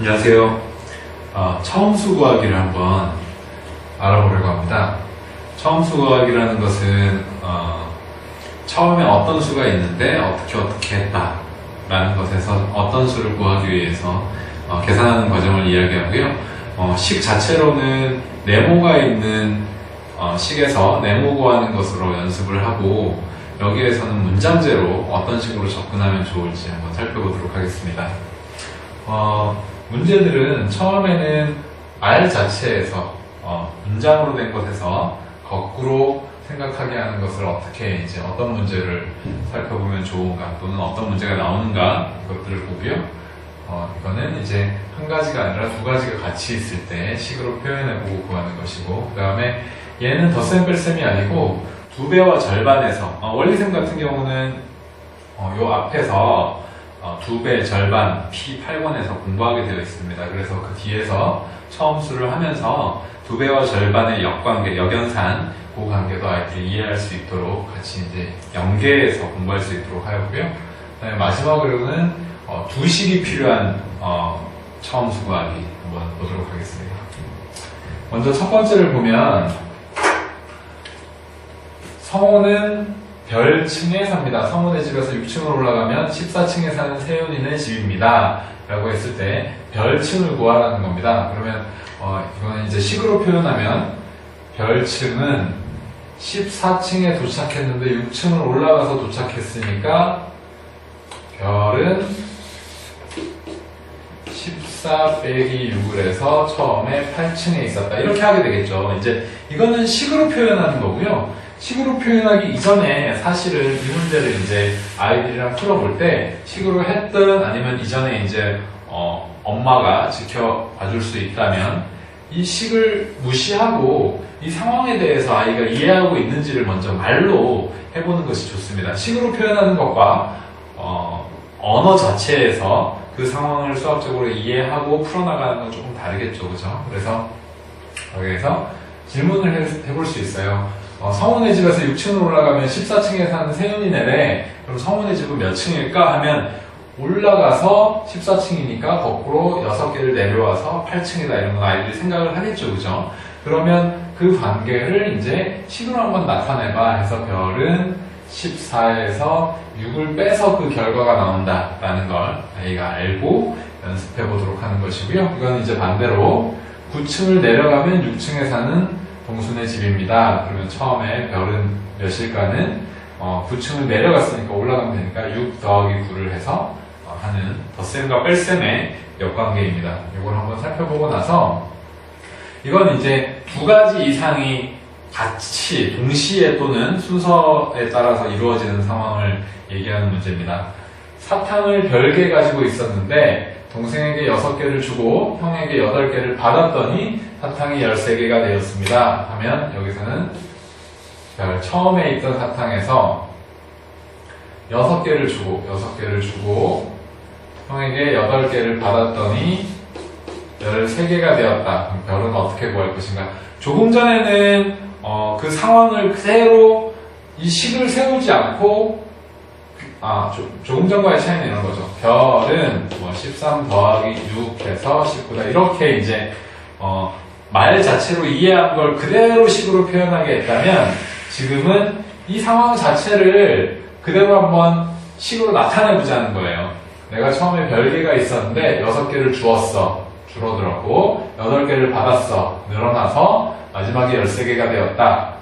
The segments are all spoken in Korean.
안녕하세요. 처음수 구하기를 한번 알아보려고 합니다. 처음수 구하기라는 것은 처음에 어떤 수가 있는데 어떻게 했다 라는 것에서 어떤 수를 구하기 위해서 계산하는 과정을 이야기하고요. 식 자체로는 네모가 있는 식에서 네모 구하는 것으로 연습을 하고, 여기에서는 문장제로 어떤 식으로 접근하면 좋을지 한번 살펴보도록 하겠습니다. 문제들은 처음에는 R 자체에서 문장으로 된 것에서 거꾸로 생각하게 하는 것을 어떻게 어떤 문제를 살펴보면 좋은가, 또는 어떤 문제가 나오는가, 이것들을 보고요. 이거는 한 가지가 아니라 두 가지가 같이 있을 때 식으로 표현해보고 구하는 것이고, 그 다음에 얘는 덧셈 뺄셈이 아니고 두 배와 절반에서, 원리셈 같은 경우는 요 앞에서 2배 절반 P8권에서 공부하게 되어 있습니다. 그래서 그 뒤에서 처음 수를 하면서 2배와 절반의 역관계, 역연산, 그 관계도 아이들이 이해할 수 있도록 같이 연계해서 공부할 수 있도록 하였고요. 그다음에 마지막으로는 두 식이 필요한 처음 수 구하기 한번 보도록 하겠습니다. 먼저 첫 번째를 보면, 성호는 별층에 삽니다. 성훈의 집에서 6층으로 올라가면 14층에 사는 세윤이네 집입니다. 라고 했을 때 별층을 구하라는 겁니다. 그러면 이거는 식으로 표현하면, 별층은 14층에 도착했는데 6층을 올라가서 도착했으니까 별은 14 빼기 6을 해서 처음에 8층에 있었다. 이렇게 하게 되겠죠. 이거는 식으로 표현하는 거고요. 식으로 표현하기 이전에 사실은 이 문제를 아이들이랑 풀어볼 때 식으로 했든 아니면 이전에 엄마가 지켜봐 줄 수 있다면 이 식을 무시하고 이 상황에 대해서 아이가 이해하고 있는지를 먼저 말로 해보는 것이 좋습니다. 식으로 표현하는 것과 언어 자체에서 그 상황을 수학적으로 이해하고 풀어나가는 건 조금 다르겠죠, 그죠? 그래서 여기에서 질문을 해볼 수 있어요. 성훈의 집에서 6층으로 올라가면 14층에 사는 세윤이네래. 그럼 성훈의 집은 몇 층일까 하면, 올라가서 14층이니까 거꾸로 6개를 내려와서 8층이다, 이런 건 아이들이 생각을 하겠죠, 그죠? 그러면 그 관계를 식으로 한번 나타내봐 해서 별은 14에서 6을 빼서 그 결과가 나온다라는 걸 아이가 알고 연습해 보도록 하는 것이고요. 이건 반대로 9층을 내려가면 6층에 사는 동순의 집입니다. 그러면 처음에 별은 몇일까는 9층을 내려갔으니까 올라가면 되니까 6 더하기 9를 해서 하는 덧셈과 뺄셈의 역관계입니다. 이걸 한번 살펴보고 나서, 이건 두 가지 이상이 같이 동시에 또는 순서에 따라서 이루어지는 상황을 얘기하는 문제입니다. 사탕을 별개 가지고 있었는데 동생에게 6개를 주고 형에게 8개를 받았더니 사탕이 13개가 되었습니다 하면, 여기서는 처음에 있던 사탕에서 6개를 주고 형에게 8개를 받았더니 13개가 되었다. 그럼 별은 어떻게 구할 것인가? 조금 전에는 그 상황을 그대로 이 식을 세우지 않고, 조금 전과의 차이는 이런 거죠. 별은 13 더하기 6 해서 19다. 이렇게 말 자체로 이해한 걸 그대로 식으로 표현하게 했다면, 지금은 이 상황 자체를 그대로 한번 식으로 나타내보자는 거예요. 내가 처음에 별개가 있었는데 6개를 주었어. 줄어들었고 8개를 받았어. 늘어나서 마지막에 13개가 되었다.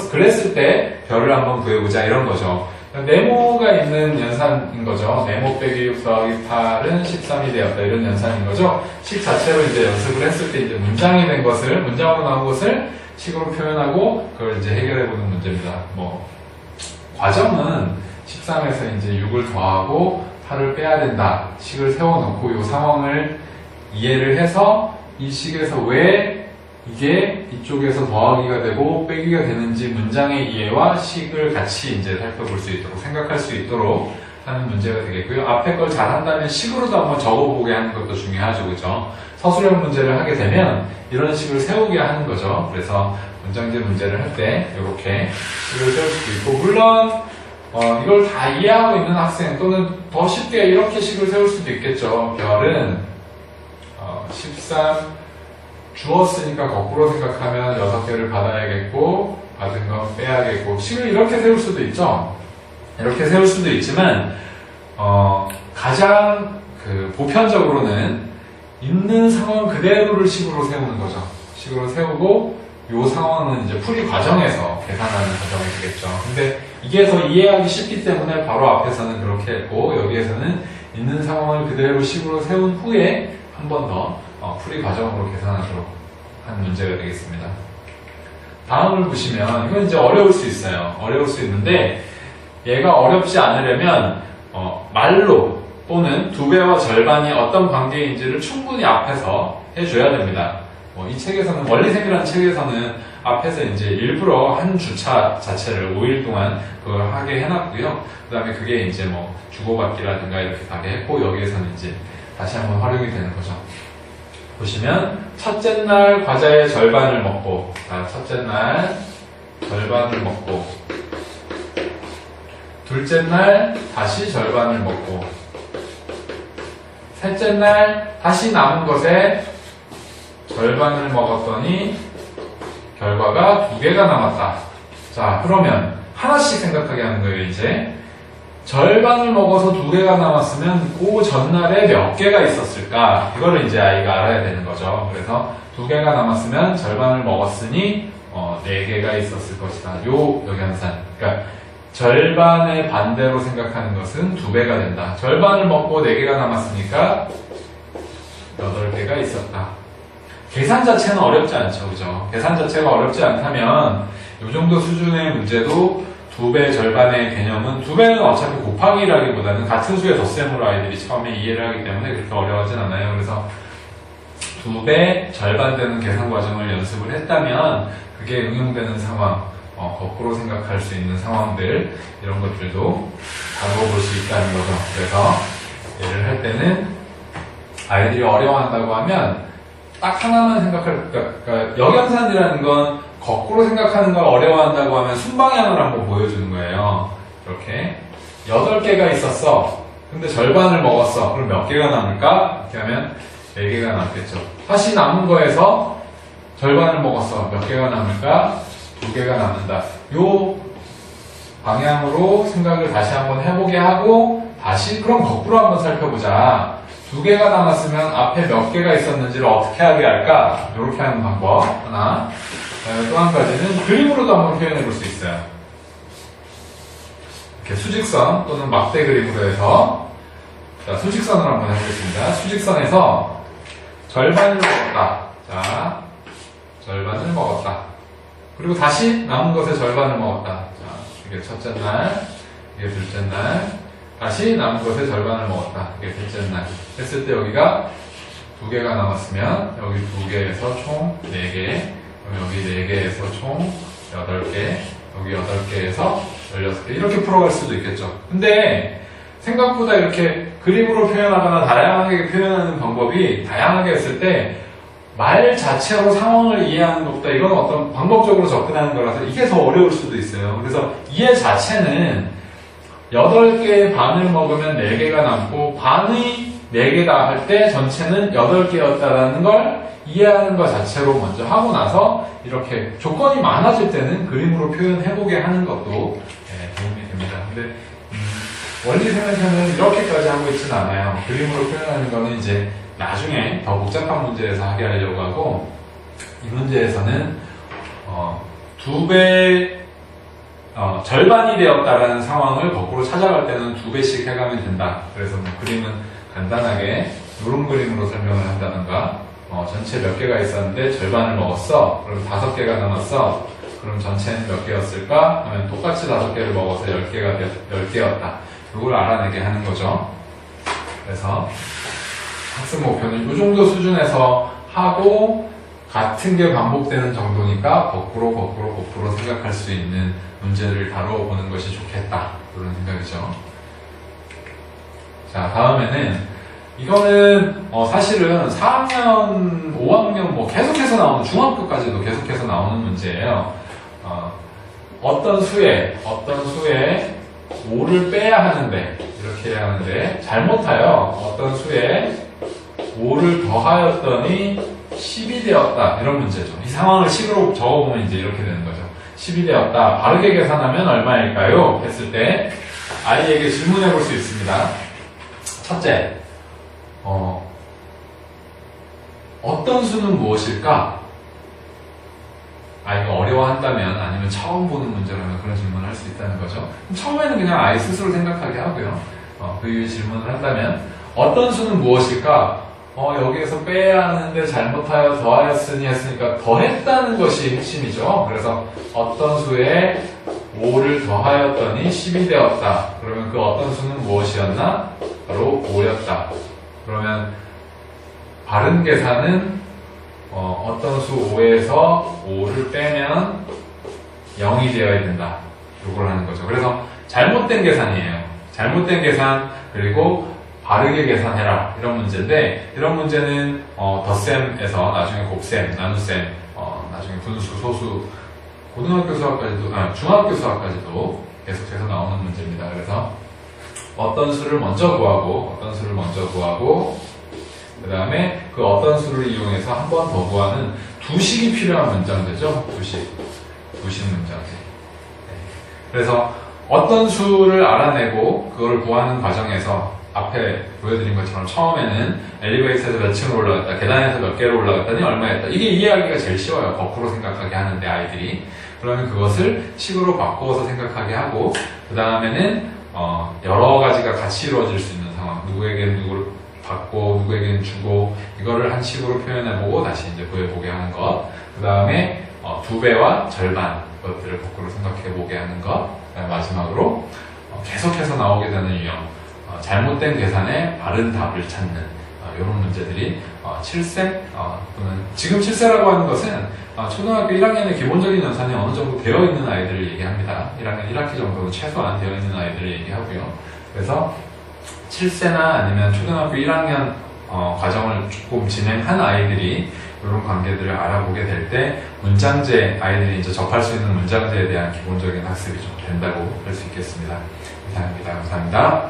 그랬을 때 별을 한번 구해보자, 이런 거죠. 네모가 있는 연산인 거죠. 네모 빼기 6 더하기 8은 13이 되었다, 이런 연산인 거죠. 식 자체로 연습을 했을 때 문장이 된 것을, 문장으로 나온 것을 식으로 표현하고 그걸 해결해보는 문제입니다. 과정은 13에서 6을 더하고 8을 빼야 된다, 식을 세워놓고 이 상황을 이해를 해서 이 식에서 왜 이게 이쪽에서 더하기가 되고 빼기가 되는지 문장의 이해와 식을 같이 살펴볼 수 있도록, 생각할 수 있도록 하는 문제가 되겠고요. 앞에 걸 잘한다면 식으로도 한번 적어보게 하는 것도 중요하죠, 그죠? 서술형 문제를 하게 되면 이런 식을 세우게 하는 거죠. 그래서 문장제 문제를 할 때 이렇게 식을 세울 수도 있고, 물론 이걸 다 이해하고 있는 학생, 또는 더 쉽게 이렇게 식을 세울 수도 있겠죠. 별은 13 주었으니까 거꾸로 생각하면 6개를 받아야겠고 받은 건 빼야겠고 식을 이렇게 세울 수도 있죠. 이렇게 세울 수도 있지만 가장 보편적으로는 있는 상황 그대로를 식으로 세우는 거죠. 식으로 세우고 이 상황은 이제 풀이 과정에서 계산하는 과정이 되겠죠. 근데 이게 더 이해하기 쉽기 때문에 바로 앞에서는 그렇게 했고 여기에서는 있는 상황을 그대로 식으로 세운 후에 한 번 더 풀이 과정으로 계산하도록 한 문제가 되겠습니다. 다음을 보시면 이건 이제 어려울 수 있어요. 어려울 수 있는데 얘가 어렵지 않으려면 말로 또는 2배와 절반이 어떤 관계인지를 충분히 앞에서 해줘야 됩니다. 이 책에서는 원리셈이라는 책에서는 앞에서 이제 일부러 한 주차 자체를 5일 동안 그걸 하게 해놨고요. 그 다음에 그게 이제 주고받기라든가 이렇게 가게 했고 여기에서는 이제 다시 한번 활용이 되는 거죠. 보시면 첫째 날 과자의 절반을 먹고 첫째 날 절반을 먹고 둘째 날 다시 절반을 먹고 셋째 날 다시 남은 것에 절반을 먹었더니 결과가 2개가 남았다. 자, 그러면 하나씩 생각하게 하는 거예요. 이제 절반을 먹어서 2개가 남았으면 그 전날에 몇 개가 있었을까? 이거를 이제 아이가 알아야 되는 거죠. 그래서 2개가 남았으면 절반을 먹었으니 4개가 있었을 것이다. 요 역연산. 그러니까 절반의 반대로 생각하는 것은 2배가 된다. 절반을 먹고 4개가 남았으니까 8개가 있었다. 계산 자체는 어렵지 않죠. 그죠? 계산 자체가 어렵지 않다면 이 정도 수준의 문제도 2배 절반의 개념은 2배는 어차피 곱하기라기보다는 같은 수의 덧셈으로 아이들이 처음에 이해를 하기 때문에 그렇게 어려워하진 않아요. 그래서 2배 절반 되는 계산 과정을 연습을 했다면 그게 응용되는 상황, 거꾸로 생각할 수 있는 상황들 이런 것들도 다뤄볼 수 있다는 거죠. 그래서 얘를 할 때는 아이들이 어려워한다고 하면 딱 하나만 그러니까 역연산이라는 건 거꾸로 생각하는 걸 어려워한다고 하면 순방향을 한번 보여주는 거예요. 이렇게 8개가 있었어. 근데 절반을 먹었어. 그럼 몇 개가 남을까? 이렇게 하면 4개가 남겠죠. 다시 남은 거에서 절반을 먹었어. 몇 개가 남을까? 2개가 남는다. 요 방향으로 생각을 다시 한번 해보게 하고 다시 그럼 거꾸로 한번 살펴보자. 2개가 남았으면 앞에 몇 개가 있었는지를 어떻게 하게 할까? 이렇게 하는 방법 하나. 또 한 가지는 그림으로도 한번 표현해 볼 수 있어요. 이렇게 수직선 또는 막대 그림으로 해서 자, 수직선으로 한번 해보겠습니다. 수직선에서 절반을 먹었다. 자, 절반을 먹었다. 그리고 다시 남은 것의 절반을 먹었다. 자, 이게 첫째 날, 이게 둘째 날, 다시 남은 것의 절반을 먹었다. 이게 셋째 날. 했을 때 여기가 2개가 남았으면 여기 2개에서 총 4개, 여기 4개에서 총 8개, 여기 8개에서 16개 이렇게 풀어갈 수도 있겠죠. 근데 생각보다 이렇게 그림으로 표현하거나 다양하게 표현하는 방법이 다양하게 했을 때 말 자체로 상황을 이해하는 것보다 이건 어떤 방법적으로 접근하는 거라서 이게 더 어려울 수도 있어요. 그래서 이해 자체는 8개의 반을 먹으면 4개가 남고 반이 4개다 할 때 전체는 8개였다라는 걸 이해하는 것 자체로 먼저 하고 나서 이렇게 조건이 많아질 때는 그림으로 표현해보게 하는 것도 도움이 됩니다. 근데 원리생에서는 이렇게까지 하고 있지는 않아요. 그림으로 표현하는 거는 이제 나중에 더 복잡한 문제에서 하게 하려고 하고 이 문제에서는 2배 절반이 되었다라는 상황을 거꾸로 찾아갈 때는 2배씩 해가면 된다. 그래서 그림은 간단하게 이런 그림으로 설명을 한다던가 전체 몇 개가 있었는데 절반을 먹었어. 그럼 5개가 남았어. 그럼 전체는 몇 개였을까? 하면 똑같이 5개를 먹어서 10개였다. 이걸 알아내게 하는 거죠. 그래서 학습 목표는 이 정도 수준에서 하고 같은 게 반복되는 정도니까 거꾸로 생각할 수 있는 문제를 다뤄보는 것이 좋겠다. 그런 생각이죠. 자, 다음에는 이거는 사실은 4학년, 5학년 계속해서 나오는 중학교까지도 계속해서 나오는 문제예요. 어떤 수에 5를 빼야 하는데 이렇게 해야 하는데 잘 못타요. 어떤 수에 5를 더하였더니 10이 되었다. 이런 문제죠. 이 상황을 식으로 적어보면 이제 이렇게 되는 거죠. 10이 되었다. 바르게 계산하면 얼마일까요? 했을 때 아이에게 질문해 볼 수 있습니다. 첫째, 어떤 수는 무엇일까? 아이가 어려워한다면 아니면 처음 보는 문제라면 그런 질문을 할 수 있다는 거죠. 처음에는 그냥 아이 스스로 생각하게 하고요. 그 이후에 질문을 한다면 어떤 수는 무엇일까? 여기에서 빼야 하는데 잘못하여 더하였으니 했으니까 더했다는 것이 핵심이죠. 그래서 어떤 수에 5를 더하였더니 10이 되었다. 그러면 그 어떤 수는 무엇이었나? 바로 5였다. 그러면 바른 계산은 어떤 수 5에서 5를 빼면 0이 되어야 된다. 요걸 하는 거죠. 그래서 잘못된 계산이에요. 잘못된 계산 그리고 바르게 계산해라 이런 문제인데 이런 문제는 덧셈에서 나중에 곱셈, 나눗셈, 나중에 분수, 소수, 고등학교 수학까지도 중학교 수학까지도 계속해서 나오는 문제입니다. 그래서 어떤 수를 먼저 구하고 그 다음에 그 어떤 수를 이용해서 한 번 더 구하는 두식이 필요한 문장제죠. 두식 문장제. 그래서 어떤 수를 알아내고 그걸 구하는 과정에서 앞에 보여드린 것처럼 처음에는 엘리베이터에서 몇 층을 올라갔다, 계단에서 몇 개로 올라갔다니 얼마였다. 이게 이해하기가 제일 쉬워요. 거꾸로 생각하게 하는데 아이들이. 그러면 그것을 식으로 바꾸어서 생각하게 하고 그 다음에는 여러 가지가 같이 이루어질 수 있는 상황. 누구에게는 누구를 받고 누구에게는 주고 이거를 한 식으로 표현해보고 다시 이제 구해보게 하는 것. 그 다음에 2배와 절반 것들을 거꾸로 생각해보게 하는 것. 마지막으로 계속해서 나오게 되는 유형. 잘못된 계산에 바른 답을 찾는 이런 문제들이 7세 또는 지금 7세라고 하는 것은 초등학교 1학년의 기본적인 연산이 어느 정도 되어 있는 아이들을 얘기합니다. 1학년 1학기 정도는 최소한 되어 있는 아이들을 얘기하고요. 그래서 7세나 아니면 초등학교 1학년 과정을 조금 진행한 아이들이 이런 관계들을 알아보게 될 때 문장제, 아이들이 이제 접할 수 있는 문장제에 대한 기본적인 학습이 좀 된다고 할 수 있겠습니다. 이상입니다. 감사합니다.